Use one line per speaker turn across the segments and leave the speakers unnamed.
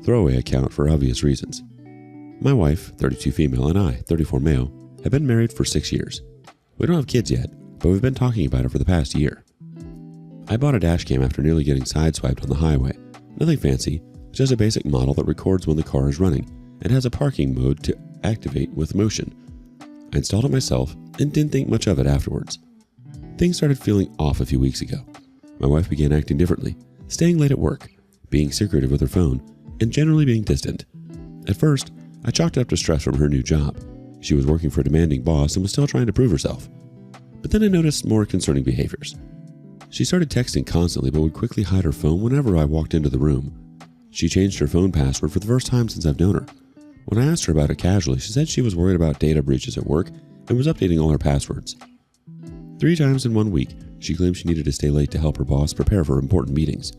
throwaway account for obvious reasons. My wife, 32 female, and I, 34 male, have been married for 6 years. We don't have kids yet, but we've been talking about it for the past year. I bought a dashcam after nearly getting sideswiped on the highway. Nothing fancy, just a basic model that records when the car is running and has a parking mode to activate with motion. I installed it myself and didn't think much of it afterwards. Things started feeling off a few weeks ago. My wife began acting differently, staying late at work, being secretive with her phone, and generally being distant. At first, I chalked it up to stress from her new job. She was working for a demanding boss and was still trying to prove herself. But then I noticed more concerning behaviors. She started texting constantly but would quickly hide her phone whenever I walked into the room. She changed her phone password for the first time since I've known her. When I asked her about it casually, she said she was worried about data breaches at work and was updating all her passwords. 3 times in 1 week, she claimed she needed to stay late to help her boss prepare for important meetings.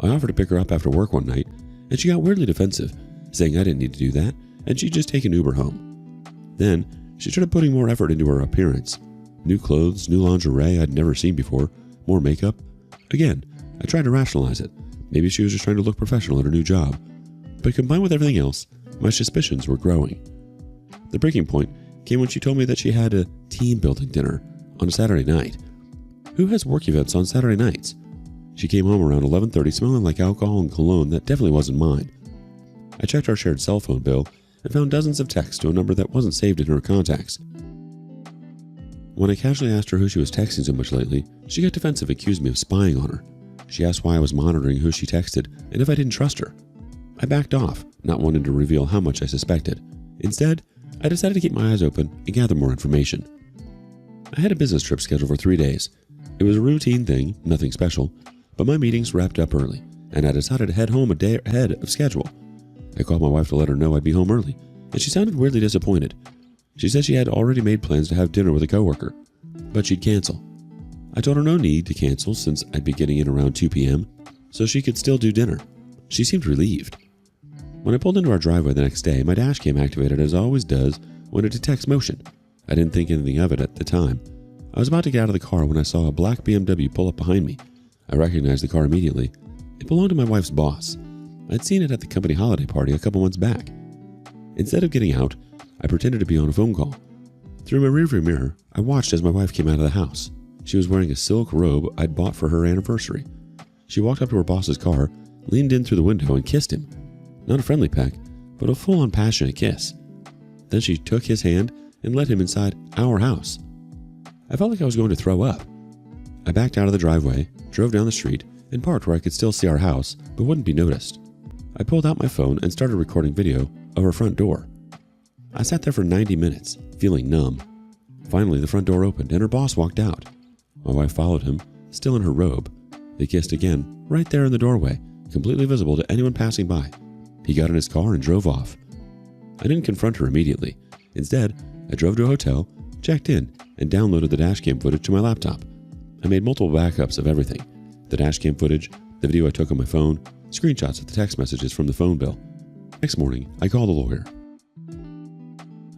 I offered to pick her up after work one night, and she got weirdly defensive, saying I didn't need to do that, and she'd just take an Uber home. Then, she started putting more effort into her appearance. New clothes, new lingerie I'd never seen before, more makeup. Again, I tried to rationalize it. Maybe she was just trying to look professional at her new job. But combined with everything else, my suspicions were growing. The breaking point came when she told me that she had a team-building dinner on a Saturday night. Who has work events on Saturday nights? She came home around 11:30 smelling like alcohol and cologne that definitely wasn't mine. I checked our shared cell phone bill and found dozens of texts to a number that wasn't saved in her contacts. When I casually asked her who she was texting so much lately, she got defensive and accused me of spying on her. She asked why I was monitoring who she texted and if I didn't trust her. I backed off, not wanting to reveal how much I suspected. Instead, I decided to keep my eyes open and gather more information. I had a business trip scheduled for 3 days. It was a routine thing, nothing special, but my meetings wrapped up early, and I decided to head home a day ahead of schedule. I called my wife to let her know I'd be home early, and she sounded weirdly disappointed. She said she had already made plans to have dinner with a coworker, but she'd cancel. I told her no need to cancel since I'd be getting in around 2 p.m., so she could still do dinner. She seemed relieved. When I pulled into our driveway the next day, my dashcam activated as it always does when it detects motion. I didn't think anything of it at the time. I was about to get out of the car when I saw a black BMW pull up behind me. I recognized the car immediately. It belonged to my wife's boss. I'd seen it at the company holiday party a couple months back. Instead of getting out, I pretended to be on a phone call. Through my rearview mirror, I watched as my wife came out of the house. She was wearing a silk robe I'd bought for her anniversary. She walked up to her boss's car, leaned in through the window, and kissed him. Not a friendly peck, but a full-on passionate kiss. Then she took his hand and led him inside our house. I felt like I was going to throw up. I backed out of the driveway, drove down the street, and parked where I could still see our house, but wouldn't be noticed. I pulled out my phone and started recording video of her front door. I sat there for 90 minutes, feeling numb. Finally, the front door opened and her boss walked out. My wife followed him, still in her robe. They kissed again, right there in the doorway, completely visible to anyone passing by. He got in his car and drove off. I didn't confront her immediately. Instead, I drove to a hotel, checked in, and downloaded the dashcam footage to my laptop. I made multiple backups of everything. The dashcam footage, the video I took on my phone, screenshots of the text messages from the phone bill. Next morning, I called a lawyer.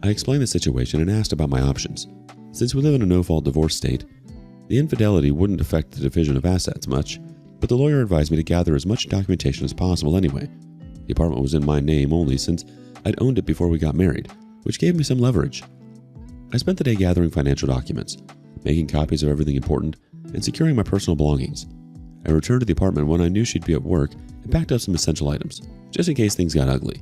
I explained the situation and asked about my options. Since we live in a no-fault divorce state, the infidelity wouldn't affect the division of assets much, but the lawyer advised me to gather as much documentation as possible anyway. The apartment was in my name only since I'd owned it before we got married, which gave me some leverage. I spent the day gathering financial documents, making copies of everything important, and securing my personal belongings. I returned to the apartment when I knew she'd be at work and packed up some essential items, just in case things got ugly.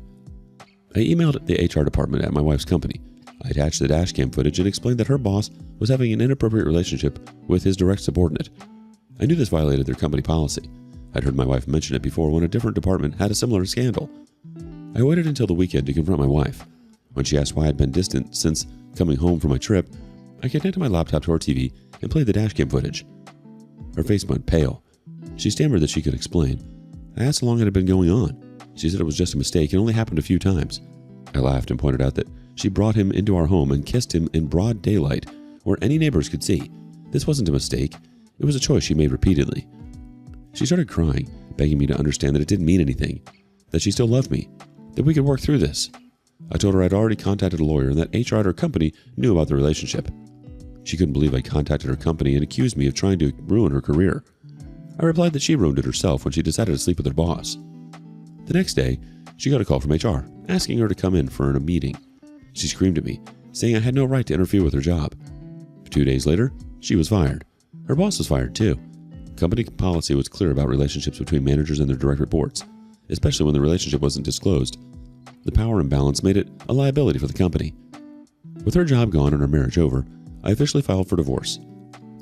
I emailed the HR department at my wife's company. I attached the dashcam footage and explained that her boss was having an inappropriate relationship with his direct subordinate. I knew this violated their company policy. I'd heard my wife mention it before when a different department had a similar scandal. I waited until the weekend to confront my wife. When she asked why I'd been distant since coming home from my trip, I connected my laptop to her TV and played the dashcam footage. Her face went pale. She stammered that she could explain. I asked how long it had been going on. She said it was just a mistake and only happened a few times. I laughed and pointed out that she brought him into our home and kissed him in broad daylight where any neighbors could see. This wasn't a mistake. It was a choice she made repeatedly. She started crying, begging me to understand that it didn't mean anything, that she still loved me, that we could work through this. I told her I'd already contacted a lawyer and that HR at her company knew about the relationship. She couldn't believe I contacted her company and accused me of trying to ruin her career. I replied that she ruined it herself when she decided to sleep with her boss. The next day, she got a call from HR asking her to come in for a meeting. She screamed at me, saying I had no right to interfere with her job. 2 days later, she was fired. Her boss was fired too. Company policy was clear about relationships between managers and their direct reports, especially when the relationship wasn't disclosed. The power imbalance made it a liability for the company. With her job gone and her marriage over, I officially filed for divorce.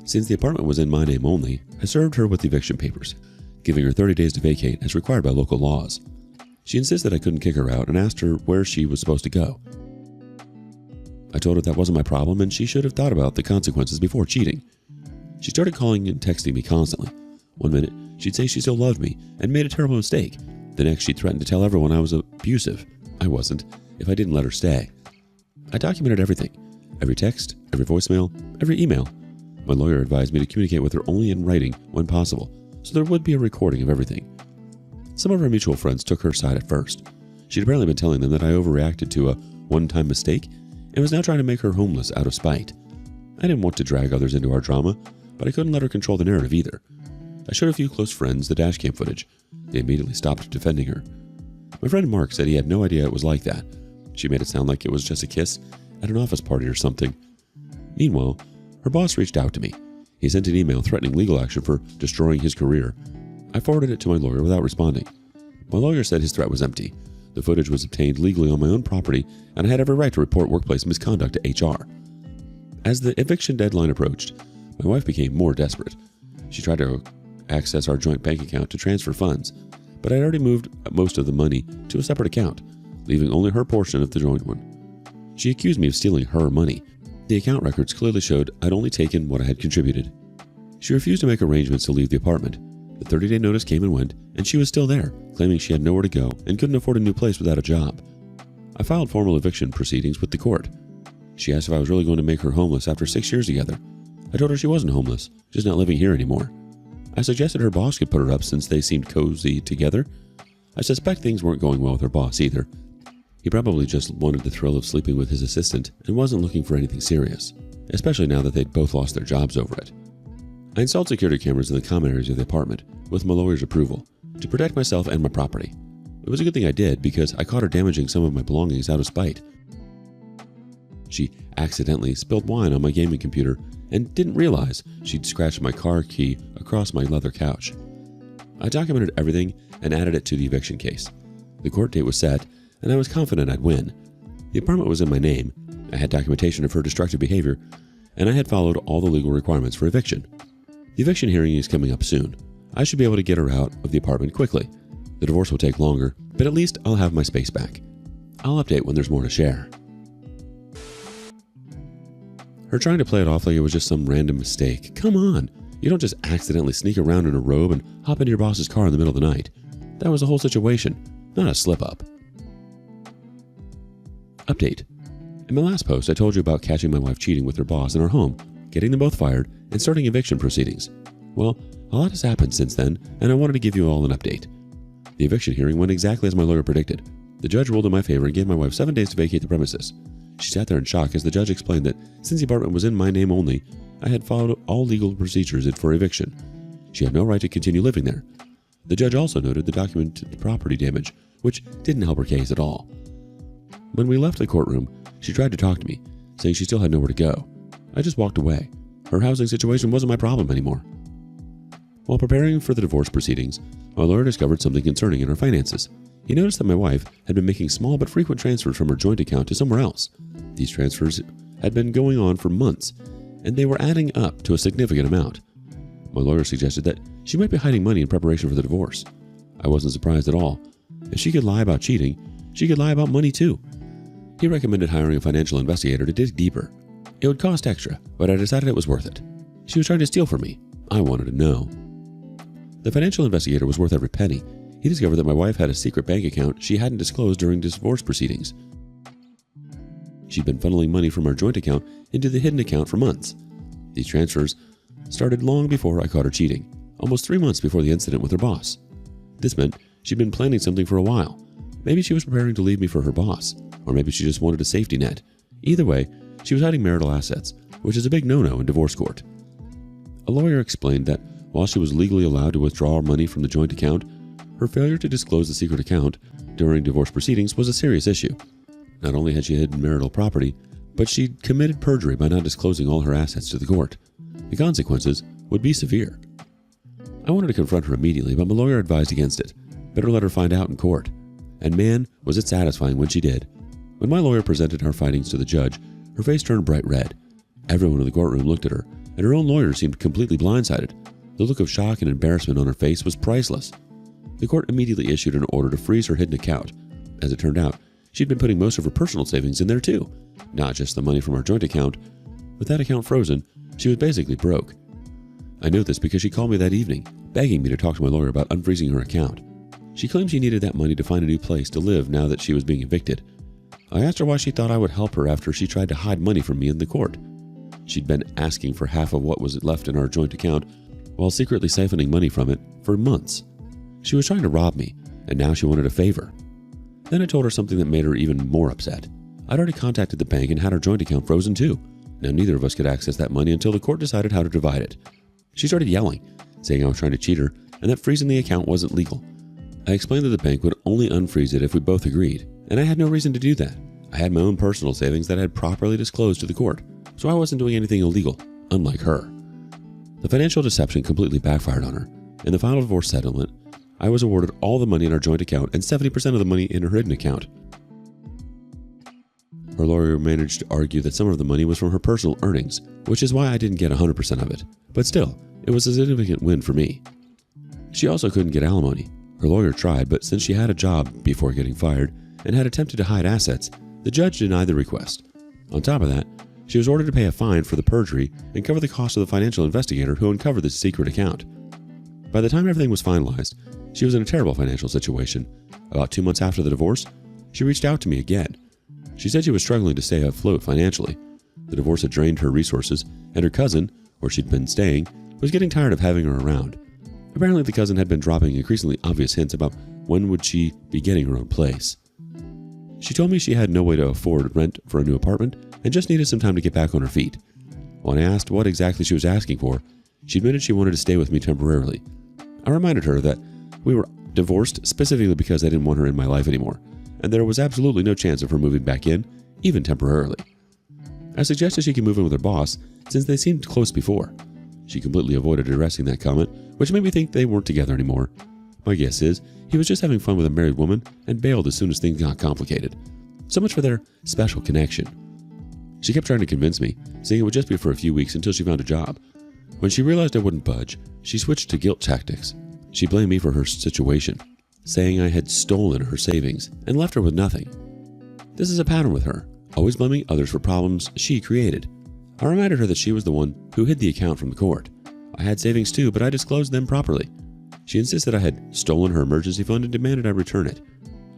Since the apartment was in my name only, I served her with eviction papers, giving her 30 days to vacate as required by local laws. She insisted I couldn't kick her out and asked her where she was supposed to go. I told her that wasn't my problem and she should have thought about the consequences before cheating. She started calling and texting me constantly. One minute, she'd say she still loved me and made a terrible mistake. The next, she threatened to tell everyone I was abusive. I wasn't, if I didn't let her stay. I documented everything. Every text, every voicemail, every email. My lawyer advised me to communicate with her only in writing when possible, so there would be a recording of everything. Some of our mutual friends took her side at first. She'd apparently been telling them that I overreacted to a one-time mistake and was now trying to make her homeless out of spite. I didn't want to drag others into our drama, but I couldn't let her control the narrative either. I showed a few close friends the Dashcam footage. They immediately stopped defending her. My friend Mark said he had no idea it was like that. She made it sound like it was just a kiss at an office party or something. Meanwhile, her boss reached out to me. He sent an email threatening legal action for destroying his career. I forwarded it to my lawyer without responding. My lawyer said his threat was empty. The footage was obtained legally on my own property, and I had every right to report workplace misconduct to HR. As the eviction deadline approached, my wife became more desperate. She tried to access our joint bank account to transfer funds, but I'd already moved most of the money to a separate account, leaving only her portion of the joint one. She accused me of stealing her money. The account records clearly showed I'd only taken what I had contributed. She refused to make arrangements to leave the apartment. The 30-day notice came and went, and she was still there, claiming she had nowhere to go and couldn't afford a new place without a job. I filed formal eviction proceedings with the court. She asked if I was really going to make her homeless after 6 years together. I told her she wasn't homeless, just not living here anymore. I suggested her boss could put her up since they seemed cozy together. I suspect things weren't going well with her boss either. He probably just wanted the thrill of sleeping with his assistant and wasn't looking for anything serious, especially now that they'd both lost their jobs over it. I installed security cameras in the common areas of the apartment, with my lawyer's approval, to protect myself and my property. It was a good thing I did because I caught her damaging some of my belongings out of spite. She accidentally spilled wine on my gaming computer and didn't realize she'd scratched my car key across my leather couch. I documented everything and added it to the eviction case. The court date was set, and I was confident I'd win. The apartment was in my name, I had documentation of her destructive behavior, and I had followed all the legal requirements for eviction. The eviction hearing is coming up soon. I should be able to get her out of the apartment quickly. The divorce will take longer, but at least I'll have my space back. I'll update when there's more to share. Her trying to play it off like it was just some random mistake. Come on! You don't just accidentally sneak around in a robe and hop into your boss's car in the middle of the night. That was the whole situation, not a slip-up. Update. In my last post, I told you about catching my wife cheating with her boss in our home, getting them both fired, and starting eviction proceedings. Well, a lot has happened since then, and I wanted to give you all an update. The eviction hearing went exactly as my lawyer predicted. The judge ruled in my favor and gave my wife 7 days to vacate the premises. She sat there in shock as the judge explained that since the apartment was in my name only, I had followed all legal procedures for eviction. She had no right to continue living there. The judge also noted the documented property damage, which didn't help her case at all. When we left the courtroom, she tried to talk to me, saying she still had nowhere to go. I just walked away. Her housing situation wasn't my problem anymore. While preparing for the divorce proceedings, my lawyer discovered something concerning in her finances. He noticed that my wife had been making small but frequent transfers from her joint account to somewhere else. These transfers had been going on for months, and they were adding up to a significant amount. My lawyer suggested that she might be hiding money in preparation for the divorce. I wasn't surprised at all. If she could lie about cheating, she could lie about money too. He recommended hiring a financial investigator to dig deeper. It would cost extra, but I decided it was worth it. She was trying to steal from me. I wanted to know. The financial investigator was worth every penny. He discovered that my wife had a secret bank account she hadn't disclosed during divorce proceedings. She'd been funneling money from our joint account into the hidden account for months. These transfers started long before I caught her cheating, almost 3 months before the incident with her boss. This meant she'd been planning something for a while. Maybe she was preparing to leave me for her boss, or maybe she just wanted a safety net. Either way, she was hiding marital assets, which is a big no-no in divorce court. A lawyer explained that while she was legally allowed to withdraw money from the joint account, her failure to disclose the secret account during divorce proceedings was a serious issue. Not only had she hidden marital property, but she'd committed perjury by not disclosing all her assets to the court. The consequences would be severe. I wanted to confront her immediately, but my lawyer advised against it. Better let her find out in court. And man, was it satisfying when she did. When my lawyer presented her findings to the judge, her face turned bright red. Everyone in the courtroom looked at her, and her own lawyer seemed completely blindsided. The look of shock and embarrassment on her face was priceless. The court immediately issued an order to freeze her hidden account. As it turned out, she'd been putting most of her personal savings in there too, not just the money from our joint account. With that account frozen, she was basically broke. I know this because she called me that evening, begging me to talk to my lawyer about unfreezing her account. She claimed she needed that money to find a new place to live now that she was being evicted. I asked her why she thought I would help her after she tried to hide money from me in the court. She'd been asking for half of what was left in our joint account while secretly siphoning money from it for months. She was trying to rob me, and now she wanted a favor. Then I told her something that made her even more upset. I'd already contacted the bank and had her joint account frozen too. Now neither of us could access that money until the court decided how to divide it. She started yelling, saying I was trying to cheat her and that freezing the account wasn't legal. I explained that the bank would only unfreeze it if we both agreed, and I had no reason to do that. I had my own personal savings that I had properly disclosed to the court, so I wasn't doing anything illegal, unlike her. The financial deception completely backfired on her. In the final divorce settlement, I was awarded all the money in our joint account and 70% of the money in her hidden account. Her lawyer managed to argue that some of the money was from her personal earnings, which is why I didn't get 100% of it. But still, it was a significant win for me. She also couldn't get alimony. Her lawyer tried, but since she had a job before getting fired and had attempted to hide assets, the judge denied the request. On top of that, she was ordered to pay a fine for the perjury and cover the cost of the financial investigator who uncovered the secret account. By the time everything was finalized, she was in a terrible financial situation. About 2 months after the divorce, she reached out to me again. She said she was struggling to stay afloat financially. The divorce had drained her resources, and her cousin, where she'd been staying, was getting tired of having her around. Apparently, the cousin had been dropping increasingly obvious hints about when would she be getting her own place. She told me she had no way to afford rent for a new apartment and just needed some time to get back on her feet. When I asked what exactly she was asking for, she admitted she wanted to stay with me temporarily. I reminded her that we were divorced specifically because I didn't want her in my life anymore, and there was absolutely no chance of her moving back in, even temporarily. I suggested she could move in with her boss since they seemed close before. She completely avoided addressing that comment, which made me think they weren't together anymore. My guess is he was just having fun with a married woman and bailed as soon as things got complicated. So much for their special connection. She kept trying to convince me, saying it would just be for a few weeks until she found a job. When she realized I wouldn't budge, she switched to guilt tactics. She blamed me for her situation, saying I had stolen her savings and left her with nothing. This is a pattern with her, always blaming others for problems she created. I reminded her that she was the one who hid the account from the court. I had savings too, but I disclosed them properly. She insisted I had stolen her emergency fund and demanded I return it.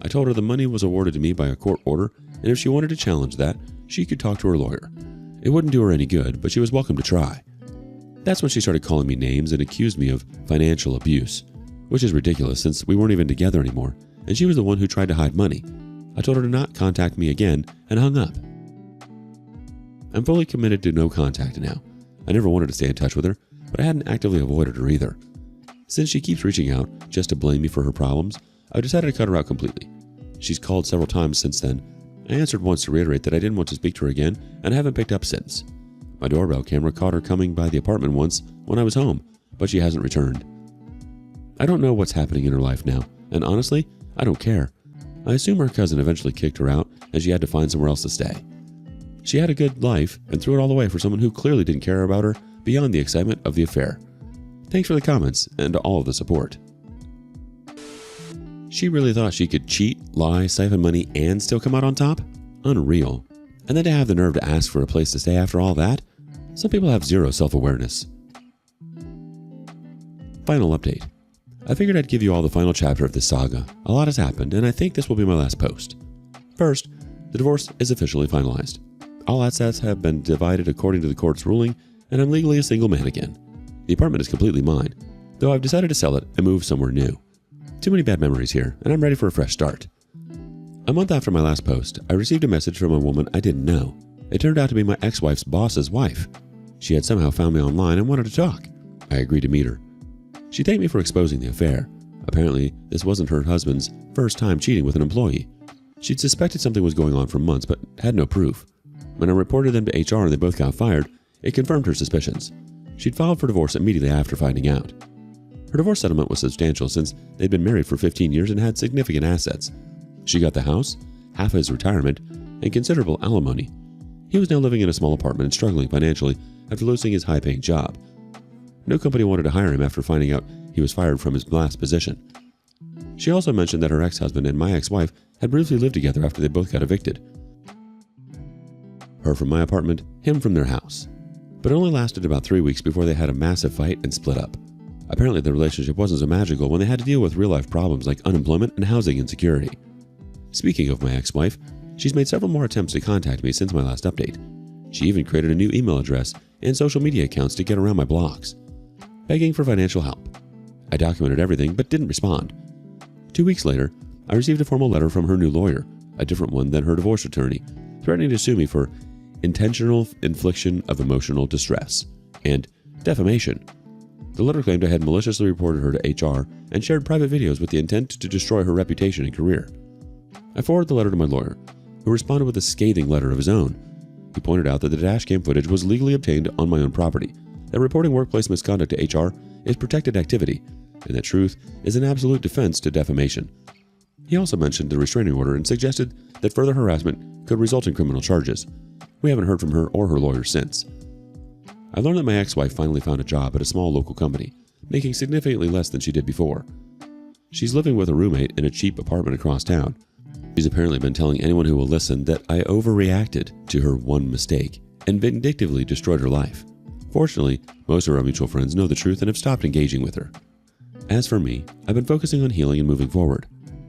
I told her the money was awarded to me by a court order, and if she wanted to challenge that, she could talk to her lawyer. It wouldn't do her any good, but she was welcome to try. That's when she started calling me names and accused me of financial abuse, which is ridiculous since we weren't even together anymore, and she was the one who tried to hide money. I told her to not contact me again and hung up. I'm fully committed to no contact now. I never wanted to stay in touch with her, but I hadn't actively avoided her either. Since she keeps reaching out just to blame me for her problems, I've decided to cut her out completely. She's called several times since then. I answered once to reiterate that I didn't want to speak to her again, and I haven't picked up since. My doorbell camera caught her coming by the apartment once when I was home, but she hasn't returned. I don't know what's happening in her life now, and honestly, I don't care. I assume her cousin eventually kicked her out and she had to find somewhere else to stay. She had a good life and threw it all away for someone who clearly didn't care about her beyond the excitement of the affair. Thanks for the comments and all of the support. She really thought she could cheat, lie, siphon money, and still come out on top? Unreal. And then to have the nerve to ask for a place to stay after all that? Some people have zero self-awareness. Final update. I figured I'd give you all the final chapter of this saga. A lot has happened, and I think this will be my last post. First, the divorce is officially finalized. All assets have been divided according to the court's ruling, and I'm legally a single man again. The apartment is completely mine, though I've decided to sell it and move somewhere new. Too many bad memories here, and I'm ready for a fresh start. A month after my last post, I received a message from a woman I didn't know. It turned out to be my ex-wife's boss's wife. She had somehow found me online and wanted to talk. I agreed to meet her. She thanked me for exposing the affair. Apparently, this wasn't her husband's first time cheating with an employee. She'd suspected something was going on for months, but had no proof. When I reported them to HR and they both got fired, it confirmed her suspicions. She'd filed for divorce immediately after finding out. Her divorce settlement was substantial since they'd been married for 15 years and had significant assets. She got the house, half of his retirement, and considerable alimony. He was now living in a small apartment and struggling financially after losing his high-paying job. No company wanted to hire him after finding out he was fired from his last position. She also mentioned that her ex-husband and my ex-wife had briefly lived together after they both got evicted. Her from my apartment, him from their house. But it only lasted about 3 weeks before they had a massive fight and split up. Apparently the relationship wasn't so magical when they had to deal with real-life problems like unemployment and housing insecurity. Speaking of my ex-wife, she's made several more attempts to contact me since my last update. She even created a new email address and social media accounts to get around my blocks, begging for financial help. I documented everything but didn't respond. 2 weeks later, I received a formal letter from her new lawyer, a different one than her divorce attorney, threatening to sue me for intentional infliction of emotional distress and defamation. The letter claimed I had maliciously reported her to HR and shared private videos with the intent to destroy her reputation and career. I forwarded the letter to my lawyer, who responded with a scathing letter of his own. He pointed out that the dashcam footage was legally obtained on my own property, that reporting workplace misconduct to HR is protected activity, and that truth is an absolute defense to defamation. He also mentioned the restraining order and suggested that further harassment could result in criminal charges. We haven't heard from her or her lawyer since. I learned that my ex-wife finally found a job at a small local company, making significantly less than she did before. She's living with a roommate in a cheap apartment across town. She's apparently been telling anyone who will listen that I overreacted to her one mistake and vindictively destroyed her life. Fortunately, most of our mutual friends know the truth and have stopped engaging with her. As for me, I've been focusing on healing and moving forward.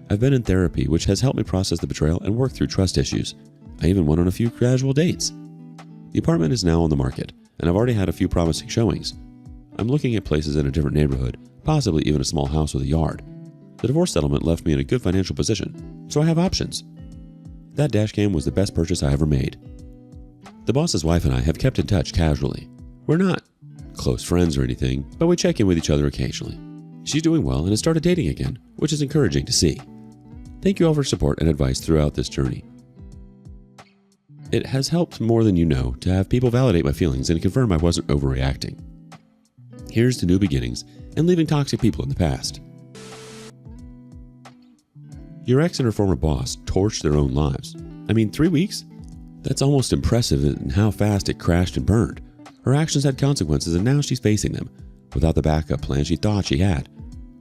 I've been in therapy, which has helped me process the betrayal and work through trust issues. I even went on a few casual dates. The apartment is now on the market, and I've already had a few promising showings. I'm looking at places in a different neighborhood, possibly even a small house with a yard. The divorce settlement left me in a good financial position, so I have options. That dashcam was the best purchase I ever made. The boss's wife and I have kept in touch casually. We're not close friends or anything, but we check in with each other occasionally. She's doing well and has started dating again, which is encouraging to see. Thank you all for support and advice throughout this journey. It has helped more than you know to have people validate my feelings and confirm I wasn't overreacting. Here's to new beginnings and leaving toxic people in the past. Your ex and her former boss torched their own lives. 3 weeks? That's almost impressive in how fast it crashed and burned. Her actions had consequences and now she's facing them, without the backup plan she thought she had.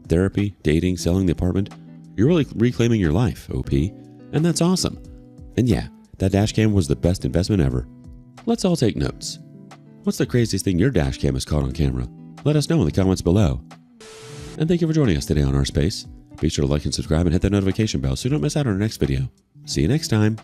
Therapy, dating, selling the apartment. You're really reclaiming your life, OP, and that's awesome. And yeah, that dashcam was the best investment ever. Let's all take notes. What's the craziest thing your dashcam has caught on camera? Let us know in the comments below. And thank you for joining us today on Our Space. Be sure to like and subscribe and hit that notification bell so you don't miss out on our next video. See you next time.